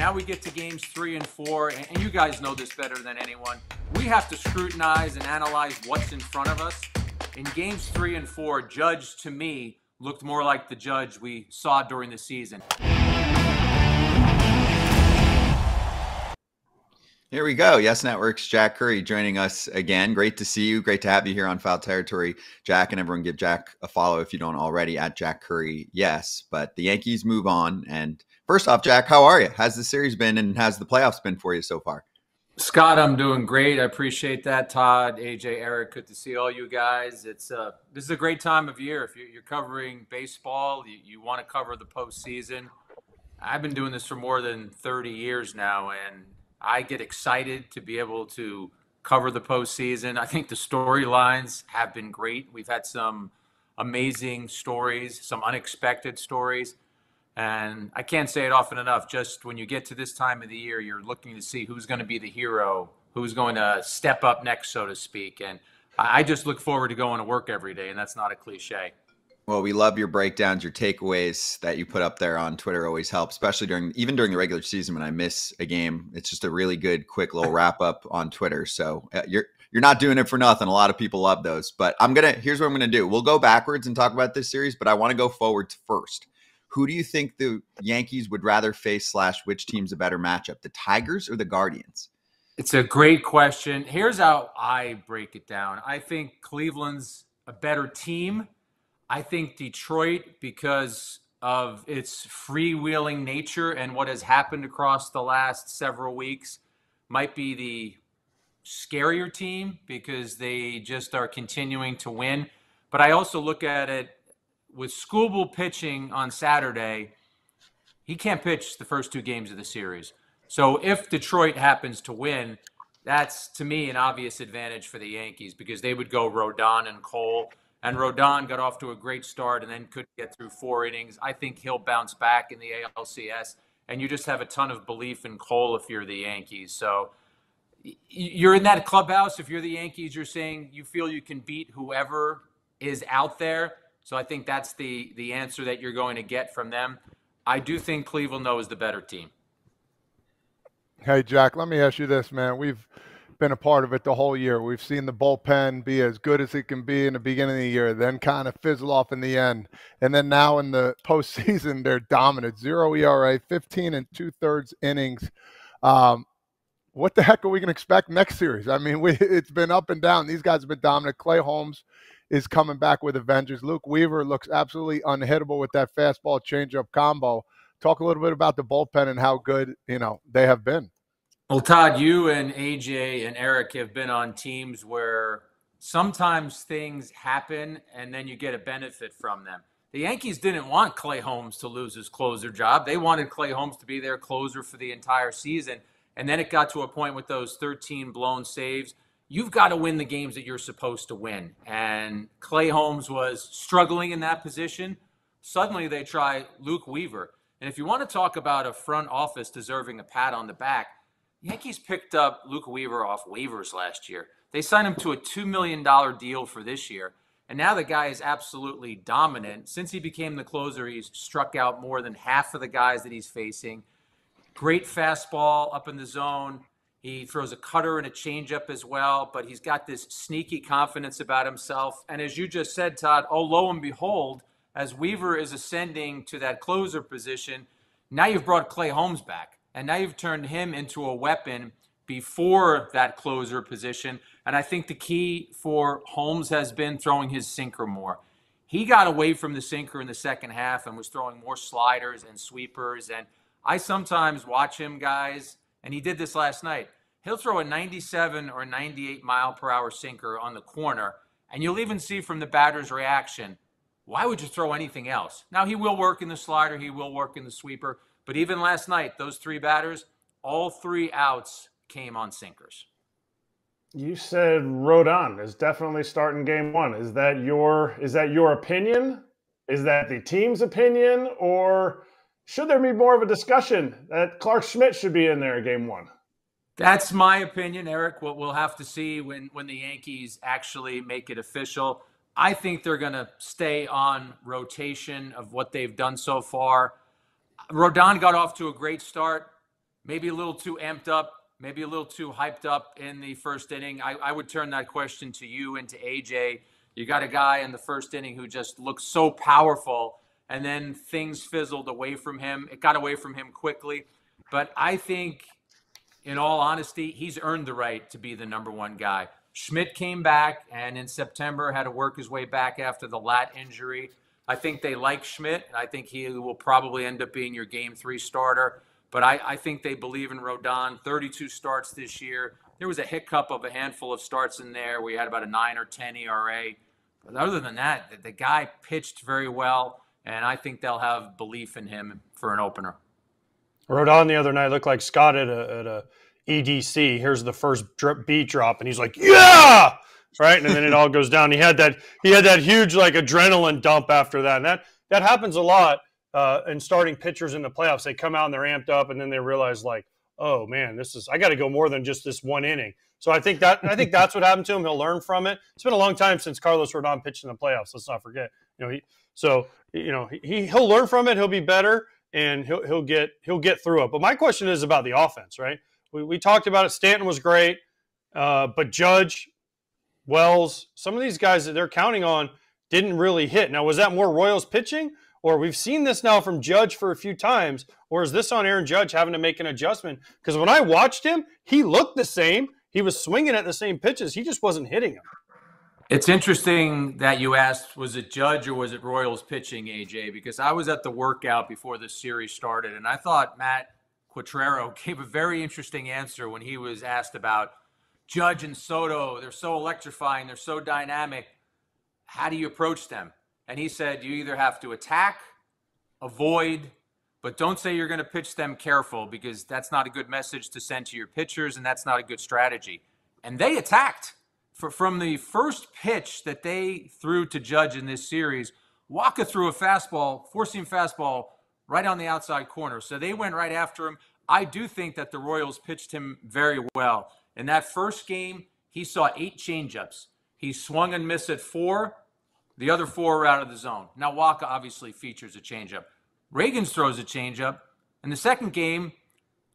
now we get to games 3 and 4, and you guys know this better than anyone. We have to scrutinize and analyze what's in front of us. In games 3 and 4, Judge, to me, looked more like the Judge we saw during the season. Here we go. Yes Network's Jack Curry joining us again. Great to see you. Great to have you here on Foul Territory, Jack. And everyone give Jack a follow if you don't already at Jack Curry. Yes, but the Yankees move on. And first off, Jack, how are you? How's the series been and how's the playoffs been for you so far? Scott, I'm doing great. I appreciate that. Todd, AJ, Eric, good to see all you guys. This is a great time of year. If you're covering baseball, you want to cover the postseason. I've been doing this for more than 30 years now, and I get excited to be able to cover the postseason. I think the storylines have been great. We've had some amazing stories, some unexpected stories. And I can't say it often enough. Just when you get to this time of the year, you're looking to see who's going to be the hero, who's going to step up next, so to speak. And I just look forward to going to work every day, and that's not a cliche. Well, we love your breakdowns, your takeaways that you put up there on Twitter always help, especially during the regular season when I miss a game. It's just a really good, quick little wrap up on Twitter. So you're not doing it for nothing. A lot of people love those. But here's what I'm gonna do. We'll go backwards and talk about this series, but I want to go forwards first. Who do you think the Yankees would rather face / which team's a better matchup, the Tigers or the Guardians? It's a great question. Here's how I break it down. I think Cleveland's a better team. I think Detroit, because of its freewheeling nature and what has happened across the last several weeks, might be the scarier team because they just are continuing to win. But I also look at it with Skubal pitching on Saturday. He can't pitch the first 2 games of the series. So if Detroit happens to win, that's, to me, an obvious advantage for the Yankees because they would go Rodon and Cole. And Rodon got off to a great start and then couldn't get through 4 innings. I think he'll bounce back in the ALCS. And you just have a ton of belief in Cole if you're the Yankees. So you're in that clubhouse. If you're the Yankees, you're saying you feel you can beat whoever is out there. So I think that's the answer that you're going to get from them. I do think Cleveland, though, is the better team. Hey, Jack, let me ask you this, man. We've been a part of it the whole year. We've seen the bullpen be as good as it can be in the beginning of the year, then kind of fizzle off in the end. And then now in the postseason, they're dominant. 0 ERA, 15 2/3 innings. What the heck are we going to expect next series? I mean, it's been up and down. These guys have been dominant. Clay Holmes is coming back with a vengeance. Luke Weaver looks absolutely unhittable with that fastball changeup combo. Talk a little bit about the bullpen and how good, they have been. Well, Todd, you and AJ and Eric have been on teams where sometimes things happen and then you get a benefit from them. The Yankees didn't want Clay Holmes to lose his closer job. They wanted Clay Holmes to be their closer for the entire season. And then it got to a point with those 13 blown saves. You've got to win the games that you're supposed to win. And Clay Holmes was struggling in that position. Suddenly they try Luke Weaver. And if you want to talk about a front office deserving a pat on the back, Yankees picked up Luke Weaver off waivers last year. They signed him to a $2 million deal for this year. And now the guy is absolutely dominant. Since he became the closer, he's struck out more than half of the guys that he's facing. Great fastball up in the zone. He throws a cutter and a changeup as well, but he's got this sneaky confidence about himself. And as you just said, Todd, lo and behold, as Weaver is ascending to that closer position, now you've brought Clay Holmes back. And now you've turned him into a weapon before that closer position. And I think the key for Holmes has been throwing his sinker more. He got away from the sinker in the second half and was throwing more sliders and sweepers. And I sometimes watch him, guys, and he did this last night. He'll throw a 97 or 98 mile per hour sinker on the corner. And you'll even see from the batter's reaction, why would you throw anything else? Now, he will work in the slider. He will work in the sweeper. But even last night, those 3 batters, all 3 outs came on sinkers. You said Rodon is definitely starting game 1. Is that your opinion? Is that the team's opinion? Or should there be more of a discussion that Clark Schmidt should be in there game 1? That's my opinion, Eric. What we'll have to see when the Yankees actually make it official. I think they're going to stay on rotation of what they've done so far. Rodon got off to a great start. maybe a little too amped up, maybe a little too hyped up in the first inning? I would turn that question to you and to AJ. You got a guy in the first inning who just looked so powerful, and then things fizzled away from him. It got away from him quickly. But I think, in all honesty, he's earned the right to be the number one guy. Schmidt came back and in September had to work his way back after the lat injury. I think they like Schmidt. I think he will probably end up being your Game 3 starter. But I think they believe in Rodon. 32 starts this year. There was a hiccup of a handful of starts in there. We had about a 9 or 10 ERA. But other than that, the guy pitched very well, and I think they'll have belief in him for an opener. Rodon the other night looked like Scott at a EDC. Here's the first beat drop, and he's like, "Yeah!" Right, and then it all goes down. He had that huge like adrenaline dump after that, and that happens a lot in starting pitchers in the playoffs. They come out and they're amped up, and then they realize like, "Oh man, I got to go more than just this one inning." So I think that's what happened to him. He'll learn from it. It's been a long time since Carlos Rodon pitched in the playoffs. Let's not forget. He'll learn from it. He'll be better, and he'll get through it. But my question is about the offense, right? We talked about it. Stanton was great, but Judge, Wells, some of these guys that they're counting on didn't really hit. Now, was that more Royals pitching, or we've seen this now from Judge for a few times, or is this on Aaron Judge having to make an adjustment? Because when I watched him, he looked the same. He was swinging at the same pitches. He just wasn't hitting them. It's interesting that you asked, was it Judge or was it Royals pitching, AJ? Because I was at the workout before this series started, and I thought Matt Quatrero gave a very interesting answer when he was asked about Judge and Soto. They're so electrifying. They're so dynamic. How do you approach them? And he said, you either have to attack, avoid, but don't say you're going to pitch them careful, because that's not a good message to send to your pitchers, and that's not a good strategy. And they attacked. From the first pitch that they threw to Judge in this series, Waka threw a fastball, four-seam fastball, right on the outside corner. So they went right after him. I do think that the Royals pitched him very well. In that first game, he saw 8 changeups. He swung and missed at 4. The other 4 were out of the zone. Now, Waka obviously features a changeup. Reagans throws a changeup. In the second game,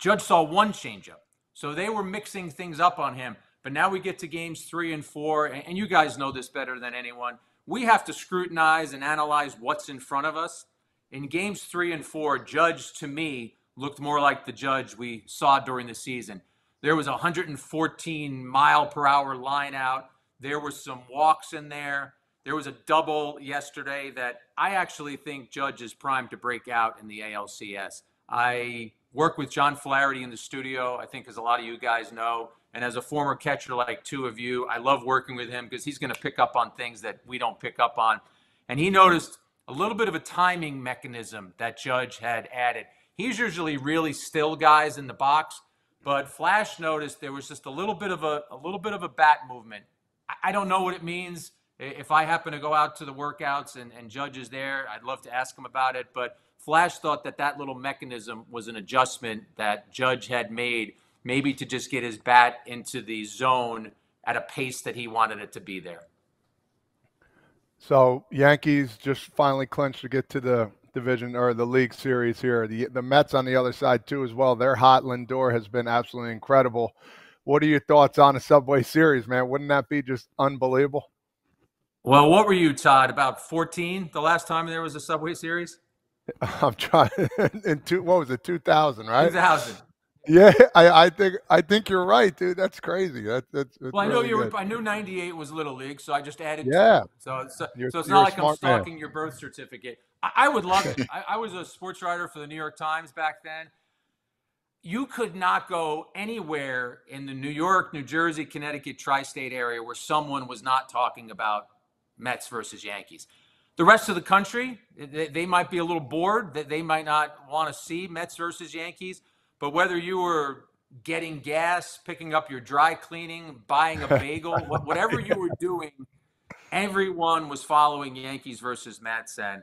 Judge saw 1 changeup. So they were mixing things up on him. But now we get to games 3 and 4, and you guys know this better than anyone. We have to scrutinize and analyze what's in front of us. In games 3 and 4, Judge, to me, looked more like the Judge we saw during the season. There was a 114-mile-per-hour line out. There were some walks in there. There was a double yesterday that I actually think Judge is primed to break out in the ALCS. I work with John Flaherty in the studio, I think, as a lot of you guys know. And as a former catcher like 2 of you, I love working with him because he's going to pick up on things that we don't pick up on. And he noticed a little bit of a timing mechanism that Judge had added. He's usually really still guys in the box, but Flash noticed there was just a little bit of a bat movement. I don't know what it means. If I happen to go out to the workouts and Judge is there, I'd love to ask him about it. But Flash thought that little mechanism was an adjustment that Judge had made, maybe to just get his bat into the zone at a pace that he wanted it to be there. So Yankees just finally clinched to get to the division or the league series here. The Mets on the other side too as well. They're hot. Lindor has been absolutely incredible. What are your thoughts on a Subway Series, man? Wouldn't that be just unbelievable? Well, what were you, Todd, about 14 the last time there was a Subway Series? I'm trying. What was it, 2000, right? 2000. Yeah, I think you're right, dude. That's crazy. That's well, I know really I knew '98 was Little League, so I just added. Yeah. So it's You're not like I'm smart stalking your birth certificate. I would love it. I was a sports writer for the New York Times back then. You could not go anywhere in the New York, New Jersey, Connecticut, tri-state area where someone was not talking about Mets versus Yankees. The rest of the country, they might be a little bored, that they might not want to see Mets versus Yankees. But whether you were getting gas, picking up your dry cleaning, buying a bagel, whatever you were doing, everyone was following Yankees versus Mets. And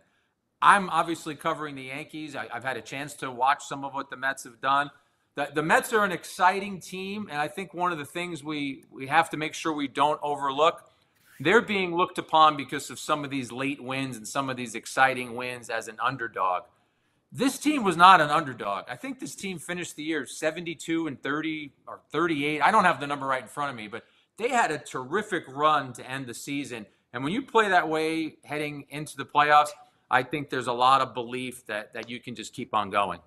I'm obviously covering the Yankees. I've had a chance to watch some of what the Mets have done. The Mets are an exciting team, and I think one of the things we have to make sure we don't overlook, they're being looked upon because of some of these late wins and some of these exciting wins as an underdog. This team was not an underdog. I think this team finished the year 72-30 or 38. I don't have the number right in front of me, but they had a terrific run to end the season. And when you play that way heading into the playoffs, I think there's a lot of belief that you can just keep on going.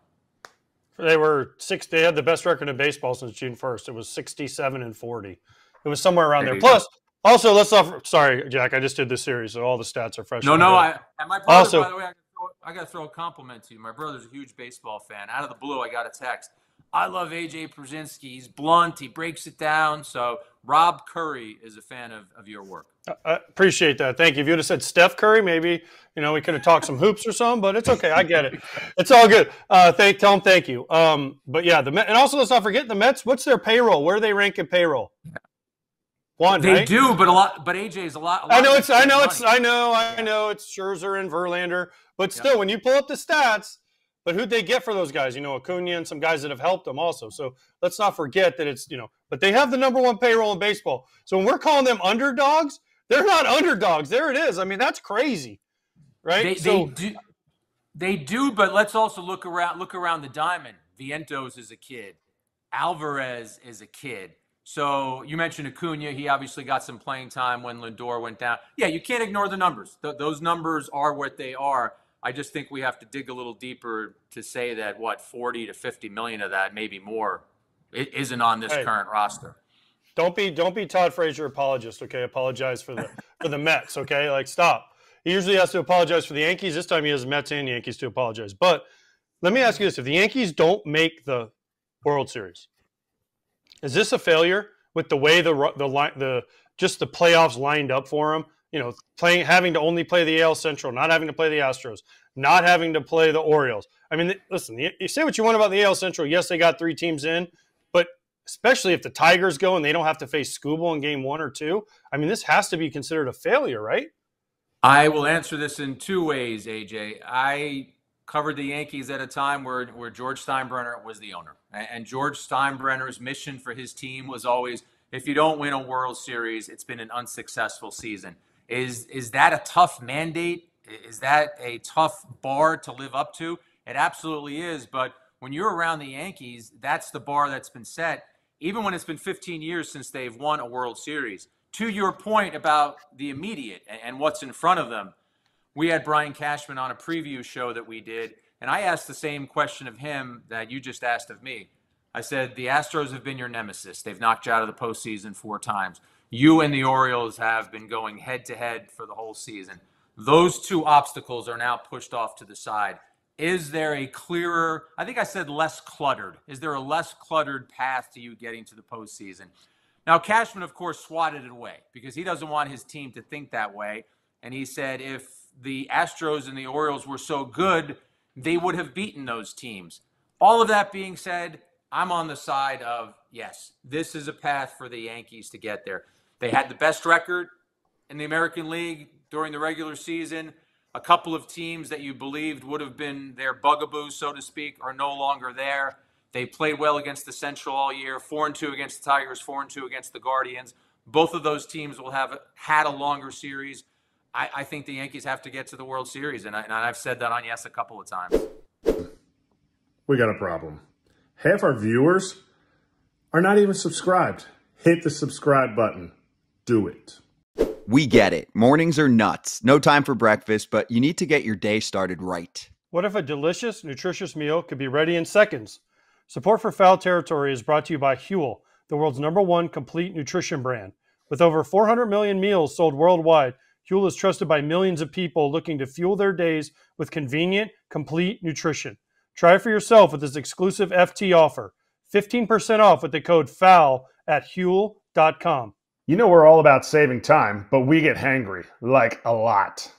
They had the best record in baseball since June 1st. It was 67-40. It was somewhere around there. Plus, also, sorry, Jack, I just did this series, so all the stats are fresh. No, and my brother, also, by the way, I got to throw a compliment to you. My brother's a huge baseball fan. Out of the blue, I got a text. I love AJ Pierzynski. He's blunt. He breaks it down. So Rob Curry is a fan of your work. I appreciate that. Thank you. If you would have said Steph Curry, maybe we could have talked some hoops or something. But it's okay. I get it. It's all good. Tell them thank you. But yeah, and also let's not forget the Mets. What's their payroll? Where do they rank in payroll? One, they right? do, but AJ is a lot. I know it's Scherzer and Verlander, but still, when you pull up the stats, but who'd they get for those guys? Acuna and some guys that have helped them also. So let's not forget that it's but they have the number one payroll in baseball. So when we're calling them underdogs, they're not underdogs. There it is. I mean, that's crazy, right? They do, but let's also look around the diamond. Vientos is a kid. Alvarez is a kid. So you mentioned Acuna. He obviously got some playing time when Lindor went down. Yeah, you can't ignore the numbers. Those numbers are what they are. I just think we have to dig a little deeper to say that 40 to 50 million of that, maybe more, it isn't on this current roster. Don't be Todd Frazier apologist, okay? Apologize for the Mets, okay? Like, stop. He usually has to apologize for the Yankees. This time he has Mets and Yankees to apologize. But let me ask you this: if the Yankees don't make the World Series, is this a failure with the way the playoffs lined up for them? Having to only play the AL Central, not having to play the Astros, not having to play the Orioles. I mean, listen, you say what you want about the AL Central. Yes, they got 3 teams in, but especially if the Tigers go and they don't have to face Scooble in game 1 or 2, I mean, this has to be considered a failure, right? I will answer this in 2 ways, AJ. I covered the Yankees at a time where George Steinbrenner was the owner. And George Steinbrenner's mission for his team was always, if you don't win a World Series, it's been an unsuccessful season. Is that a tough mandate? Is that a tough bar to live up to? It absolutely is. But when you're around the Yankees, that's the bar that's been set, even when it's been 15 years since they've won a World Series. To your point about the immediate and what's in front of them, we had Brian Cashman on a preview show that we did, and I asked the same question of him that you just asked of me. I said, the Astros have been your nemesis. They've knocked you out of the postseason 4 times. You and the Orioles have been going head-to-head for the whole season. Those 2 obstacles are now pushed off to the side. Is there a clearer, I think I said less cluttered, is there a less cluttered path to you getting to the postseason? Now, Cashman, of course, swatted it away because he doesn't want his team to think that way. And he said if the Astros and the Orioles were so good, they would have beaten those teams. All of that being said, I'm on the side of, yes, this is a path for the Yankees to get there. They had the best record in the American League during the regular season. A couple of teams that you believed would have been their bugaboo, so to speak, are no longer there. They played well against the Central all year, 4-2 against the Tigers, 4-2 against the Guardians. Both of those teams will have had a longer series. I think the Yankees have to get to the World Series, and I've said that on Yes a couple of times. We got a problem. Half our viewers are not even subscribed. Hit the subscribe button. Do it. We get it. Mornings are nuts. No time for breakfast, but you need to get your day started right. What if a delicious, nutritious meal could be ready in seconds? Support for Foul Territory is brought to you by Huel, the world's #1 complete nutrition brand. With over 400 million meals sold worldwide, Huel is trusted by millions of people looking to fuel their days with convenient, complete nutrition. Try it for yourself with this exclusive FT offer. 15% off with the code FOUL at Huel.com. You know we're all about saving time, but we get hangry, like a lot.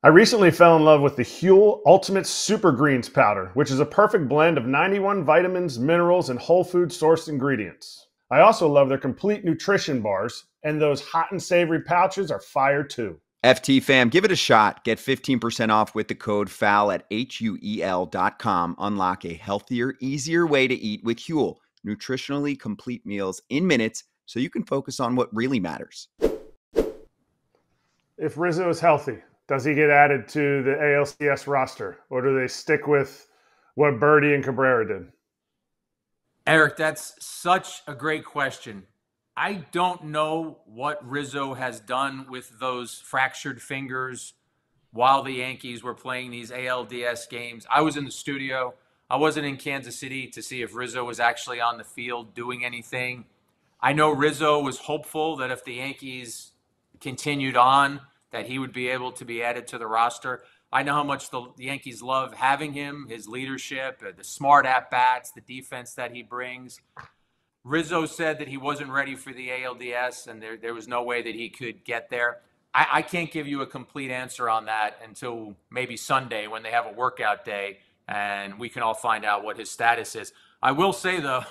I recently fell in love with the Huel Ultimate Super Greens Powder, which is a perfect blend of 91 vitamins, minerals, and whole food sourced ingredients. I also love their complete nutrition bars, and those hot and savory pouches are fire too. FT fam, give it a shot. Get 15% off with the code FOUL at HUEL.com. Unlock a healthier, easier way to eat with Huel. Nutritionally complete meals in minutes so you can focus on what really matters. If Rizzo is healthy, does he get added to the ALCS roster, or do they stick with what Birdie and Cabrera did? Eric, that's such a great question. I don't know what Rizzo has done with those fractured fingers while the Yankees were playing these ALDS games. I was in the studio. I wasn't in Kansas City to see if Rizzo was actually on the field doing anything. I know Rizzo was hopeful that if the Yankees continued on, that he would be able to be added to the roster. I know how much the Yankees love having him, his leadership, the smart at-bats, the defense that he brings. Rizzo said that he wasn't ready for the ALDS, and there was no way that he could get there. I can't give you a complete answer on that until maybe Sunday when they have a workout day, and we can all find out what his status is. I will say, though,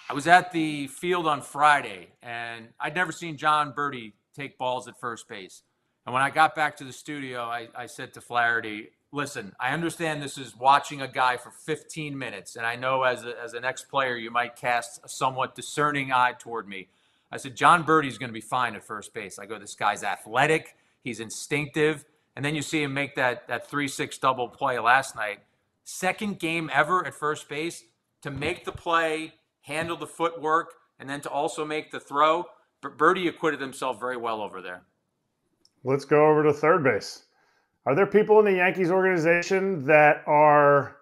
I was at the field on Friday, and I'd never seen John Birdie take balls at first base. And when I got back to the studio, I said to Flaherty, listen, I understand this is watching a guy for 15 minutes, and I know as an ex-player you might cast a somewhat discerning eye toward me. I said, John Birdie's going to be fine at first base. I go, this guy's athletic, he's instinctive, and then you see him make that 3-6 double play last night. Second game ever at first base to make the play, handle the footwork, and then to also make the throw. Birdie acquitted himself very well over there. Let's go over to third base. Are there people in the Yankees organization that are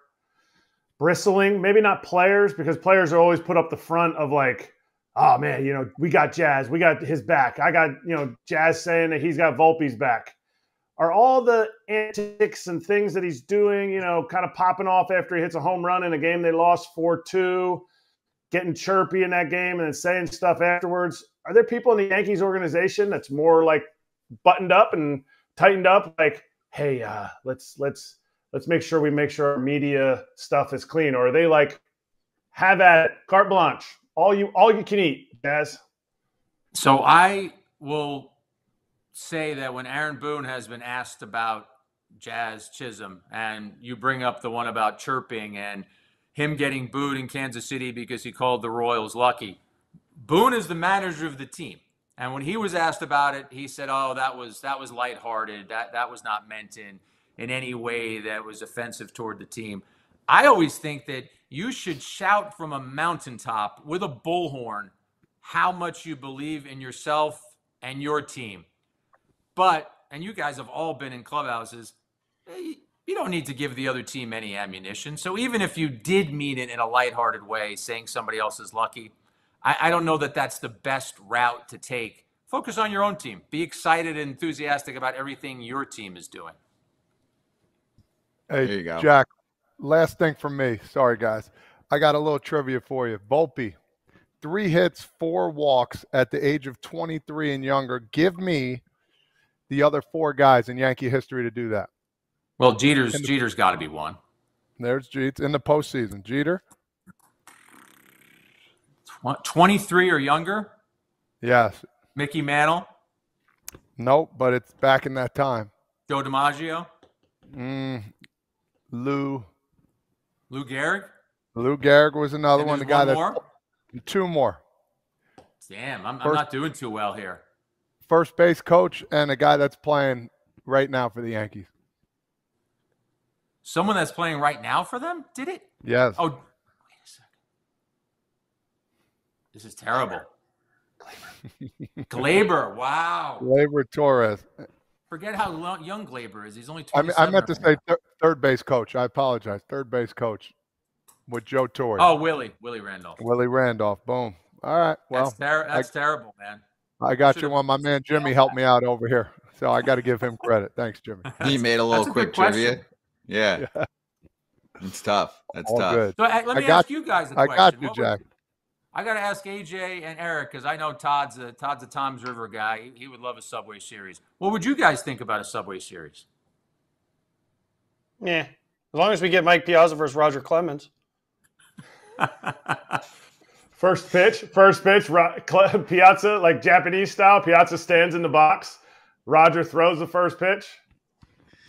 bristling? Maybe not players, because players are always put up the front of like, oh man, we got Jazz, we got his back. I got, Jazz saying that he's got Volpe's back. Are all the antics and things that he's doing, kind of popping off after he hits a home run in a game they lost 4-2, getting chirpy in that game and then saying stuff afterwards? Are there people in the Yankees organization that's more like buttoned up and tightened up, like, hey, let's make sure our media stuff is clean? Or are they like, have at it, carte blanche, all you can eat, Jazz? So I will say that when Aaron Boone has been asked about Jazz Chisholm, and you bring up the one about chirping and him getting booed in Kansas City because he called the Royals lucky, Boone is the manager of the team. And when he was asked about it, he said, oh, that was lighthearted. That was not meant in any way that was offensive toward the team. I always think that you should shout from a mountaintop with a bullhorn how much you believe in yourself and your team. But, and you guys have all been in clubhouses, you don't need to give the other team any ammunition. So even if you did mean it in a lighthearted way, saying somebody else is lucky, I don't know that that's the best route to take. Focus on your own team. Be excited and enthusiastic about everything your team is doing. Hey, there you go. Jack, last thing from me. Sorry, guys. I got a little trivia for you. Volpe, 3 hits, 4 walks at the age of 23 and younger. Give me the other 4 guys in Yankee history to do that. Well, Jeter's got to be one. There's Jeets in the postseason. Jeter? 23 or younger? Yes. Mickey Mantle? Nope, but it's back in that time. Joe DiMaggio? Lou Gehrig? Lou Gehrig was another And one. The there's guy one more? 2 more. Damn, I'm not doing too well here. First base coach and a guy that's playing right now for the Yankees. Someone that's playing right now for them? Did it? Yes. Oh, wait a second. This is terrible. Glaber. Wow. Glaber Torres. Forget how young Glaber is. He's only I 27. meant to say third base coach. I apologize. Third base coach with Joe Torre. Oh, Willie Randolph. Willie Randolph. Boom. All right. Well, that's terrible, man. I got you one. My man Jimmy helped me out over here, so I got to give him credit. Thanks, Jimmy. He made a little quick trivia. Yeah. It's tough. That's All tough. good. So let me ask you guys a question. I got you, Jack. I got to ask AJ and Eric, because I know Todd's a Tom's River guy. He would love a Subway Series. What would you guys think about a Subway Series? Yeah, as long as we get Mike Piazza versus Roger Clemens. First pitch, Piazza, like Japanese style. Piazza stands in the box. Roger throws the first pitch.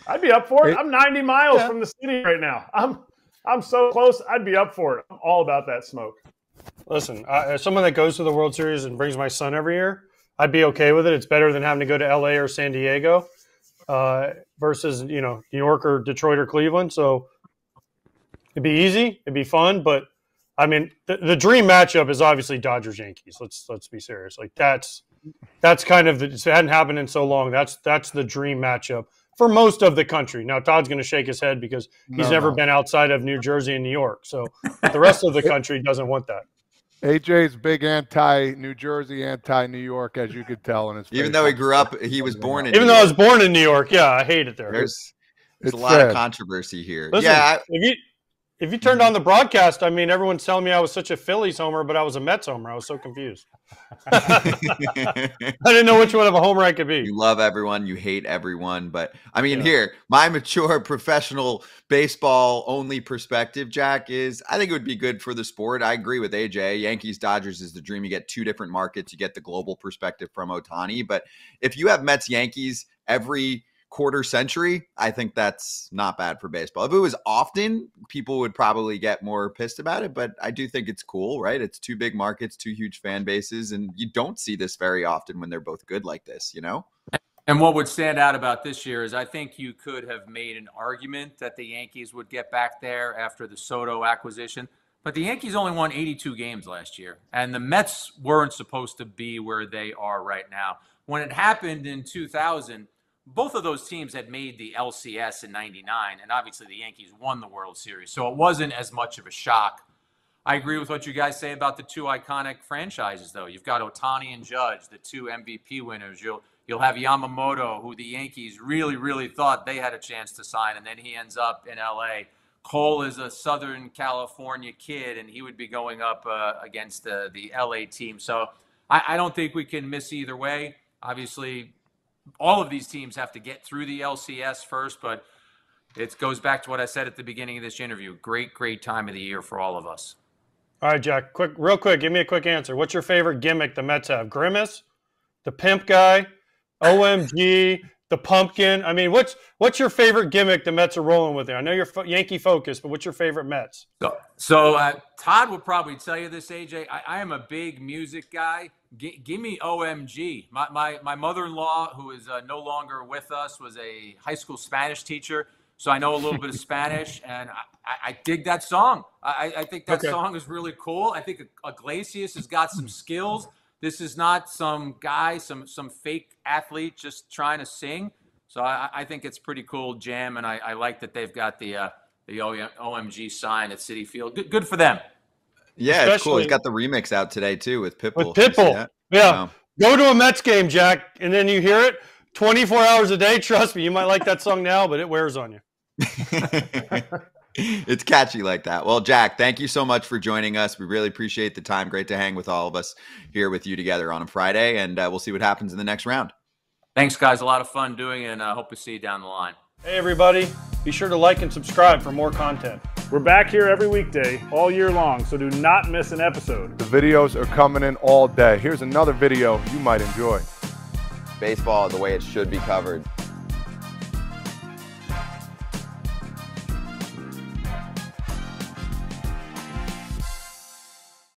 I'd be up for it. I'm 90 miles from the city right now. I'm so close. I'd be up for it. I'm all about that smoke. Listen, as someone that goes to the World Series and brings my son every year, I'd be okay with it. It's better than having to go to LA or San Diego versus, New York or Detroit or Cleveland. So It'd be easy. It'd be fun. But, I mean, the dream matchup is obviously Dodgers-Yankees. Let's be serious. Like, that's kind of – it hadn't happened in so long. That's the dream matchup for most of the country. Now, Todd's going to shake his head because he's never been outside of New Jersey and New York. So the rest of the country doesn't want that. AJ's big anti-New Jersey, anti-New York, as you could tell in his face. Even though he grew up, he was born in Even New though I York. was born in New York, yeah, I hate it there. There's a It's lot of sad. controversy here. Listen, Yeah, if you turned on the broadcast, I mean, everyone's telling me I was such a Phillies homer, but I was a Mets homer. I was so confused. I didn't know which one of a homer I could be. you love everyone, you hate everyone. But I mean, here, my mature professional baseball only perspective, Jack, is I think it would be good for the sport. I agree with AJ. Yankees Dodgers is the dream. You get two different markets. You get the global perspective from Ohtani. But if you have Mets Yankees every quarter century, I think that's not bad for baseball. If it was often, people would probably get more pissed about it, but I do think it's cool, right? It's two big markets, two huge fan bases, and you don't see this very often when they're both good like this, you know? And what would stand out about this year is I think you could have made an argument that the Yankees would get back there after the Soto acquisition, but the Yankees only won 82 games last year, and the Mets weren't supposed to be where they are right now. When it happened in 2000, both of those teams had made the LCS in 99, and obviously the Yankees won the World Series, so it wasn't as much of a shock. I agree with what you guys say about the two iconic franchises, though. You've got Ohtani and Judge, the two MVP winners. You'll have Yamamoto, who the Yankees really, really thought they had a chance to sign, and then he ends up in L.A. Cole is a Southern California kid, and he would be going up against the L.A. team. So I don't think we can miss either way. Obviously, all of these teams have to get through the LCS first, but it goes back to what I said at the beginning of this interview. Great, great time of the year for all of us. All right, Jack, real quick, give me a quick answer. What's your favorite gimmick the Mets have? Grimace, the pimp guy, OMG, the pumpkin? I mean, what's your favorite gimmick the Mets are rolling with there? I know you're Yankee focused, but what's your favorite Mets? So Todd would probably tell you this, AJ. I am a big music guy. Give me OMG. My mother-in-law, who is no longer with us, was a high school Spanish teacher, so I know a little bit of Spanish, and I dig that song. I think that song is really cool. I think Iglesias has got some skills. This is not some guy, some fake athlete just trying to sing. So I think it's pretty cool jam, and I like that they've got the OMG sign at Citi Field. Good for them. Yeah, it's cool. He's got the remix out today, too, with Pitbull. With Pitbull. Yeah. Go to a Mets game, Jack, and then you hear it 24 hours a day. Trust me, you might like that song now, but it wears on you. It's catchy like that. Well, Jack, thank you so much for joining us. We really appreciate the time. Great to hang with all of us here with you together on a Friday, and we'll see what happens in the next round. Thanks, guys. A lot of fun doing it, and I hope to see you down the line. Hey, everybody. Be sure to like and subscribe for more content. We're back here every weekday, all year long, so do not miss an episode. The videos are coming in all day. Here's another video you might enjoy. Baseball the way it should be covered.